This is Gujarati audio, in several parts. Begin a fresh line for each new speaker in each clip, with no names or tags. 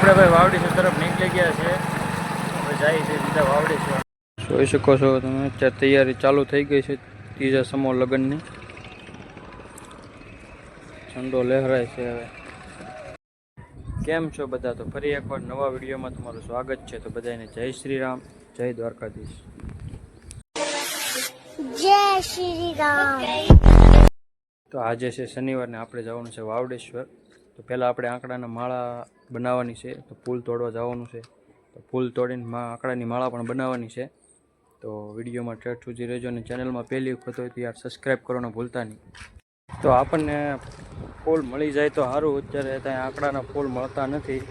આપણે ભાઈ વાવડીસર તરફ નીકળી ગયા છે. હવે જાય છે સીધા વાવડીસર. જોઈ શકો છો તમે અત્યારે તૈયારી ચાલુ થઈ ગઈ છે ત્રીજા સમૂહ લગ્નની. ઝંડો લહેરાય છે. હવે કેમ છો બધા? તો ફરી એકવાર નવા વિડીયોમાં તમારું સ્વાગત છે. તો બધાને જય શ્રી રામ, જય દ્વારકાધીશ.
જય શ્રી રામ.
તો આજે છે શનિવાર ને આપણે જવાનું છે વાવડેશ્વર. તો પહેલાં આપણે આંકડાના માળા બનાવવાની છે, તો ફૂલ તોડવા જવાનું છે. તો ફૂલ તોડીને આંકડાની માળા પણ બનાવવાની છે. તો વિડીયોમાં ઠેઠ સુધી રહેજો અને ચેનલમાં પહેલી વખત હોય તો યાર સબસ્ક્રાઈબ કરવાનું ભૂલતા નહીં. તો આપણને ફૂલ મળી જાય તો સારું. અત્યારે ત્યાં આંકડાના ફૂલ મળતા નથી.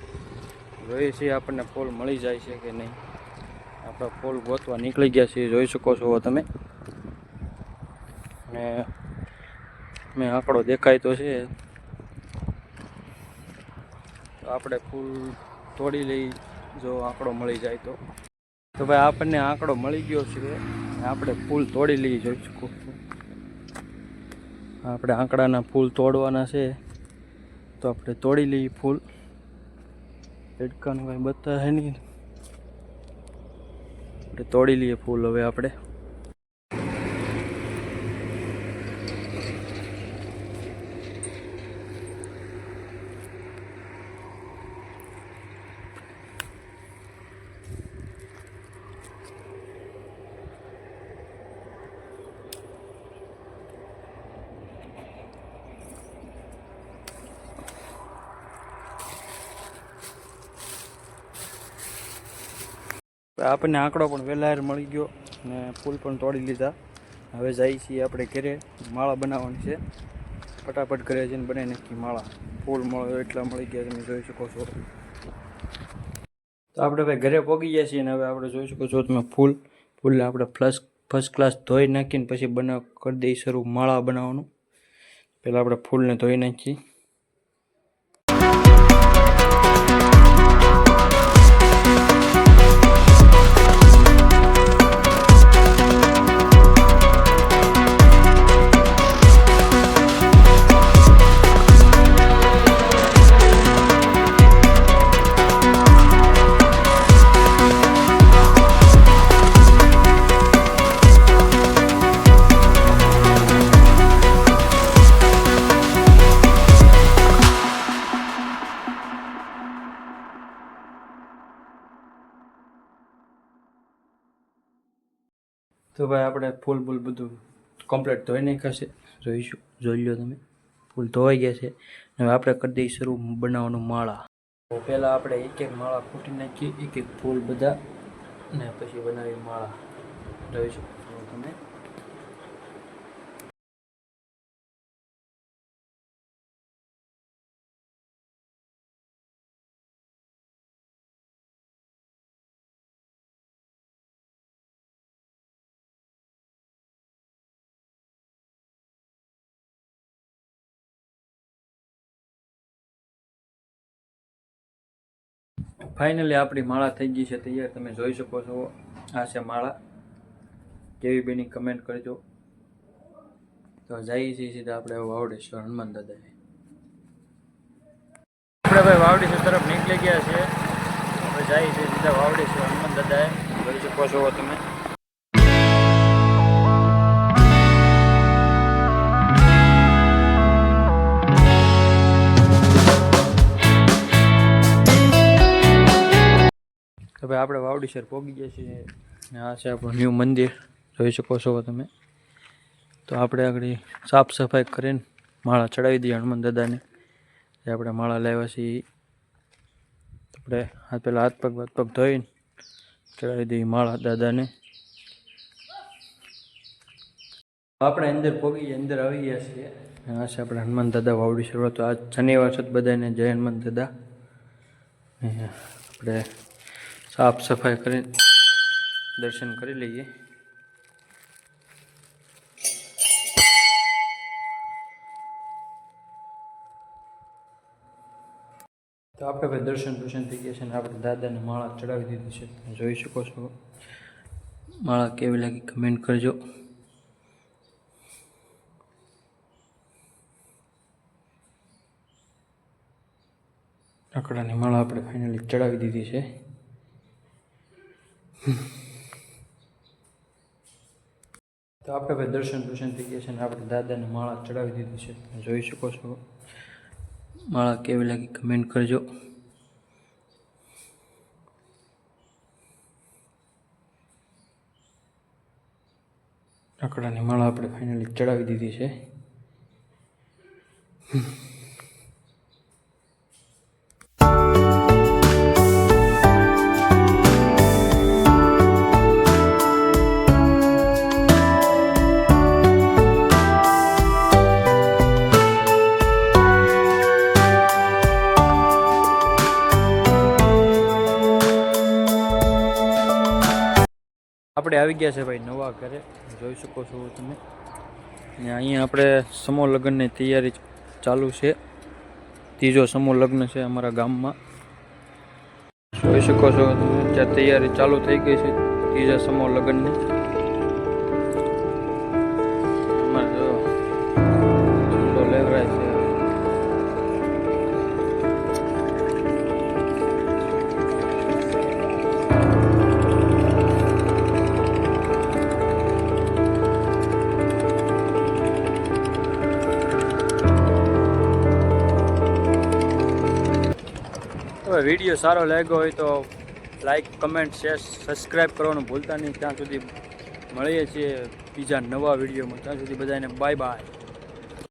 જોઈએ છીએ આપણને ફૂલ મળી જાય છે કે નહીં. આપણે ફૂલ ગોતવા નીકળી ગયા છીએ, જોઈ શકો છો તમે. અને મેં આંકડો દેખાય તો છે, તો આપણે ફૂલ તોડી લઈ જો આંકડો મળી જાય તો. તો ભાઈ આપણને આંકડો મળી ગયો છે, આપણે ફૂલ તોડી લઈ. જોઈ શકો છો આપણે આંકડાના ફૂલ તોડવાના છે, તો આપણે તોડી લઈએ ફૂલ. ઝટકાનું કાંઈ બતાવે નહીં, આપણે તોડી લઈએ ફૂલ. હવે આપણે આપણને આંકડો પણ વહેલા મળી ગયો અને ફૂલ પણ તોડી લીધા. હવે જઈએ છીએ આપણે ઘરે. માળા બનાવવાની છે, ફટાફટ ઘરે જઈને બનાવી નાખી માળા. ફૂલ મળે એટલા મળી ગયા, તમે જોઈ શકો છો. તો આપણે ભાઈ ઘરે પહોંચી ગયા છીએ અને હવે આપણે જોઈ શકો છો તમે ફૂલને આપણે ફર્સ્ટ ક્લાસ ધોઈ નાખીને પછી કરી દઈએ શરૂ માળા બનાવવાનું. પહેલાં આપણે ફૂલને ધોઈ નાખીએ. તો ભાઈ આપણે ફૂલ બધું કમ્પ્લીટ ધોઈ નાખ્યા છે. જોઈ લો તમે, ફૂલ ધોવાઈ ગયા છે. હવે આપણે કરી દઈએ શરૂ બનાવવાનું માળા. તો પહેલાં આપણે એક માળા ફૂટી નાખીએ, એક ફૂલ બધા, ને પછી બનાવી માળા. જોઈ શકો છો તમે. ફાઇનલી આપણી માળા થઈ ગઈ છે તૈયાર. તમે જોઈ શકો છો આ છે માળા. કેવી બેની કમેન્ટ કરજો. તો જઈએ છીએ સીધા આપણે વાવડેશ્વર હનુમાન દાદાએ. આપણે ભાઈ વાવડેશ્વર તરફ નીકળી ગયા છીએ. હવે જઈએ છીએ સીધા વાવડેશ્વર હનુમાન દાદાએ. જોઈ શકો છો તમે. હવે આપણે વાવડીસર પહોંચી ગયા છીએ. આ છે આપણું ન્યૂ મંદિર, જોઈ શકો છો તમે. તો આપણે આગળ સાફ સફાઈ કરીને માળા ચડાવી દઈએ હનુમાન દાદાને. જે આપણે માળા લાવ્યા છીએ આપણે પહેલાં હાથ પગ ધોઈને ચડાવી દઈએ માળા દાદાને. આપણે અંદર આવી ગયા છીએ. આ છે આપણે હનુમાન દાદા વાવડીસર. તો આ શનિવાર છે, બધાને જય હનુમાન દાદા. આપણે સાફ સફાઈ કરી દર્શન કરી લઈએ. તો આપણે ભાઈ દર્શન થઈ ગયા છે ને આપણે દાદાને માળા ચડાવી દીધી છે. તમે જોઈ શકો છો. માળા કેવી લાગી કમેન્ટ કરજો. આંકડાની માળા આપણે ફાઇનલી ચડાવી દીધી છે. તો આપણે ભાઈ દર્શન થઈ ગયા છે ને આપણે દાદાને માળા ચડાવી દીધી છે. જોઈ શકો છો માળા કેવી લાગી કમેન્ટ કરજો. આંકડાની માળા આપણે ફાઇનલી ચડાવી દીધી છે. આપણે આવી ગયા છે ભાઈ નવા ઘરે, જોઈ શકો છો તમે. ને અહીંયા આપણે સમૂહ લગ્નની તૈયારી ચાલુ છે. ત્રીજો સમૂહ લગ્ન છે અમારા ગામમાં. જોઈ શકો છો તમે ત્યાં તૈયારી ચાલુ થઈ ગઈ છે ત્રીજા સમૂહ લગ્નની. અમારે જો ઝંડો લહેરાય છે. વિડીયો સારો લાગ્યો હોય તો લાઈક, કમેન્ટ, શેર, સબસ્ક્રાઈબ કરવાનું ભૂલતા નહીં. ત્યાં સુધી મળીએ છીએ બીજા નવા વિડીયોમાં. ત્યાં સુધી બધાને બાય બાય.